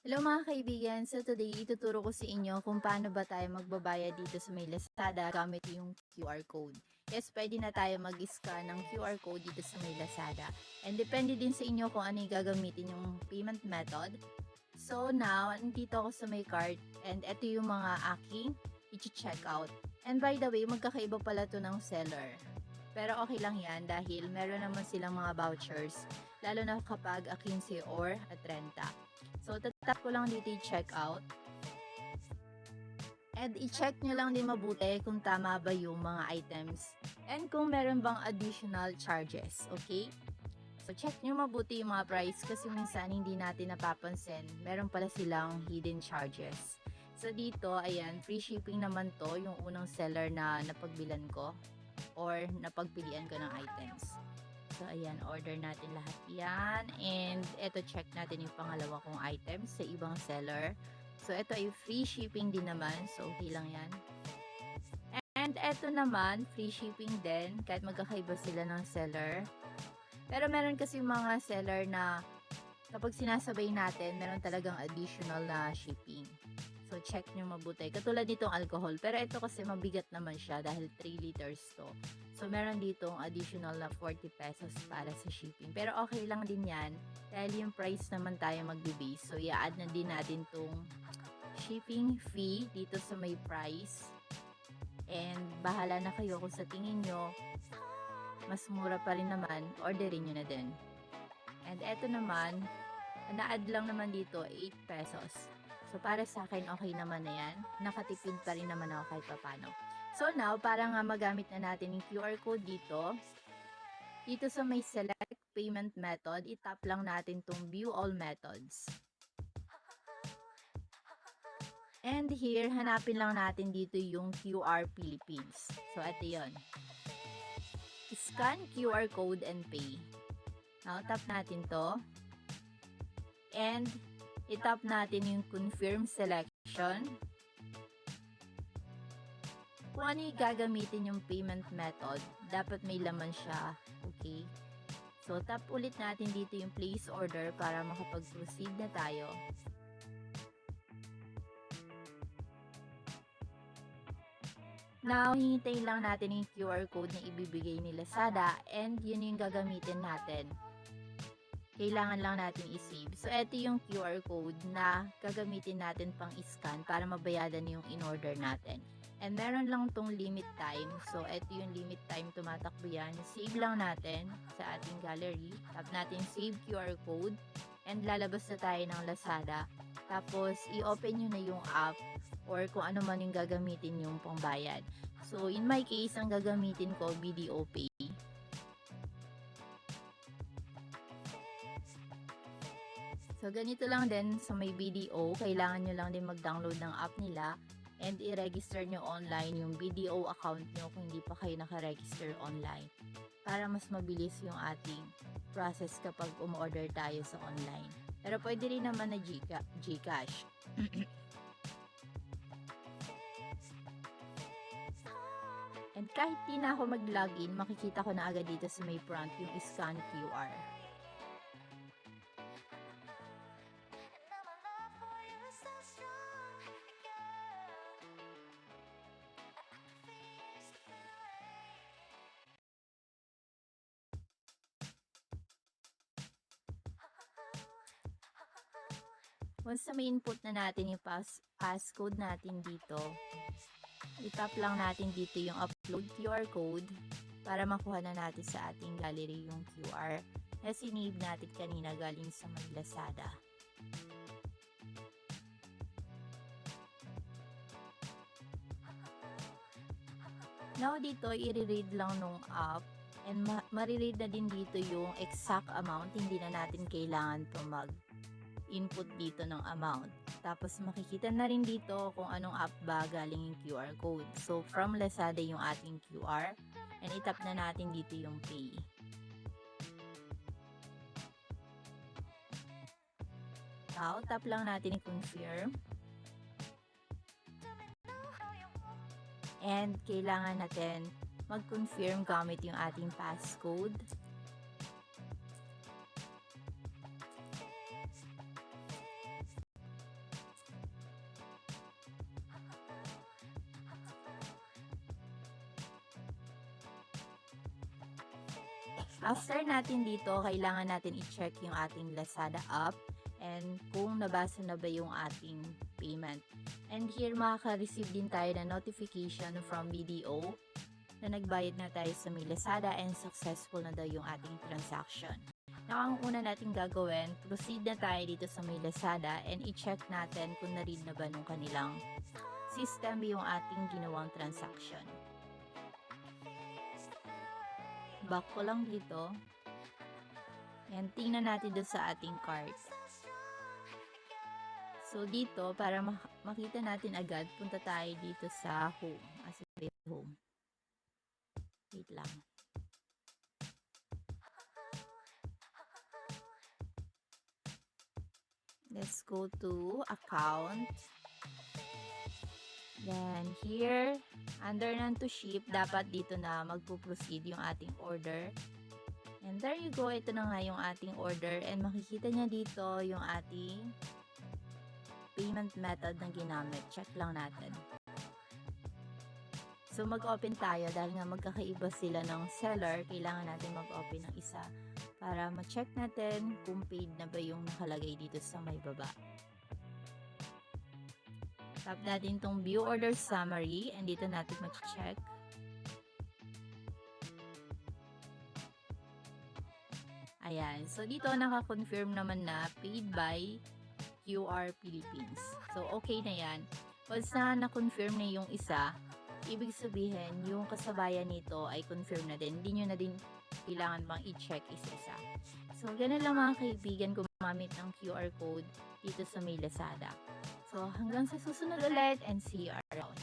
Hello mga kaibigan, so today ituturo ko sa inyo kung paano ba tayo magbabayad dito sa may Lazada gamit yung QR code. Yes, pwede na tayo mag-scan ng QR code dito sa may Lazada. And depende din sa inyo kung ano yung gagamitin yung payment method. So now, nandito ako sa may cart and ito yung mga aking i-check out. And by the way, magkakaiba pala to ng seller. Pero okay lang yan dahil meron naman silang mga vouchers, lalo na kapag 15 or 30. So, tatap ko lang dito i-check out. And i-check nyo lang din mabuti kung tama ba yung mga items. And kung meron bang additional charges, okay? So, check nyo mabuti yung mga price kasi minsan hindi natin napapansin. Meron pala silang hidden charges. So, dito, ayan, free shipping naman to, yung unang seller na napagbilan ko or napagpilian ko ng items. So, ayan, order natin lahat yan. And eto, check natin yung pangalawa kong item sa ibang seller. So, eto ay free shipping din naman. So, okay lang yan. And eto naman, free shipping din. Kahit magkakaiba sila ng seller. Pero meron kasi mga seller na kapag sinasabay natin, meron talagang additional na shipping. So, check nyo mabuti. Katulad nitong alcohol. Pero ito kasi mabigat naman siya dahil 3 liters to. So, meron ditong additional na 40 pesos para sa shipping. Pero okay lang din yan. Dahil yung price naman tayo magbe-base. So, i-add na din natin tong shipping fee dito sa may price. And bahala na kayo kung sa tingin nyo mas mura pa rin naman, orderin nyo na din. And eto naman, na-add lang naman dito 8 pesos. So, para sa akin, okay naman na yan. Nakatipid pa rin naman ako kahit papano. So, now, para nga magamit na natin yung QR code dito sa may select payment method, itap lang natin tong view all methods. And here, hanapin lang natin dito yung QR Philippines. So, ito yun. Scan QR code and pay. Now, tap natin to. And itap natin yung confirm selection. Kung ano yung gagamitin yung payment method, dapat may laman siya. Okay? So, tap ulit natin dito yung place order para makapag-proceed na tayo. Now, hihintayin lang natin yung QR code na ibibigay ni Lazada and yun yung gagamitin natin. Kailangan lang natin i-save. So, ito yung QR code na gagamitin natin pang scan para mabayadan yung in-order natin. And meron lang tong limit time. So, ito yung limit time, tumatakbo yan. Save lang natin sa ating gallery. Tap natin save QR code. And lalabas na tayo ng Lazada. Tapos, i-open nyo na yung app or kung ano man yung gagamitin yung pangbayad. So, in my case, ang gagamitin ko, BDO Pay. So, ganito lang din sa may BDO. Kailangan nyo lang din mag-download ng app nila and i-register nyo online yung BDO account nyo kung hindi pa kayo naka-register online. Para mas mabilis yung ating process kapag umorder tayo sa online. Pero pwede rin naman na GCash. And kahit di na ako mag-login, makikita ko na agad dito sa may front yung scan QR. Once na may input na natin yung passcode natin dito, itap lang natin dito yung upload QR code para makuha na natin sa ating gallery yung QR na sinave natin kanina galing sa may Lazada. Now dito, i-read lang nung app and mariread na din dito yung exact amount. Hindi na natin kailangan to mag-input dito ng amount. Tapos makikita na rin dito kung anong app ba galing yung QR code. So from Lazada yung ating QR and itap na natin dito yung pay. Now, tap lang natin i-confirm. And kailangan natin mag-confirm gamit yung ating passcode. After natin dito, kailangan natin i-check yung ating Lazada app and kung nabasa na ba yung ating payment. And here, makaka-receive din tayo ng notification from BDO na nagbayad na tayo sa may Lazada and successful na daw yung ating transaction. Now, ang una natin gagawin, proceed na tayo dito sa may Lazada and i-check natin kung na-read na ba nung kanilang system yung ating ginawang transaction. Back ko lang dito. Yan, tingnan natin doon sa ating cart. So, dito, para makita natin agad, punta tayo dito sa home. As in, home. Wait lang. Let's go to account. Then, here, under nang to ship, dapat dito na magpo-proceed yung ating order. And there you go, ito na nga yung ating order. And makikita niya dito yung ating payment method na ginamit. Check lang natin. So, mag-open tayo dahil nga magkakaiba sila ng seller. Kailangan natin mag-open ng isa para ma-check natin kung paid na ba yung nakalagay dito sa may baba. Tap natin tong view order summary and dito natin mag-check. Ayan. So, dito naka-confirm naman na paid by QR Philippines. So, okay na yan. Once na-confirm na yung isa, ibig sabihin, yung kasabayan nito ay confirm na din. Hindi nyo na din kailangan bang i-check isa-isa. So, ganun lang mga kaibigan, gumamit ng QR code dito sa may Lazada. So, hanggang sa susunod ulit and see you around.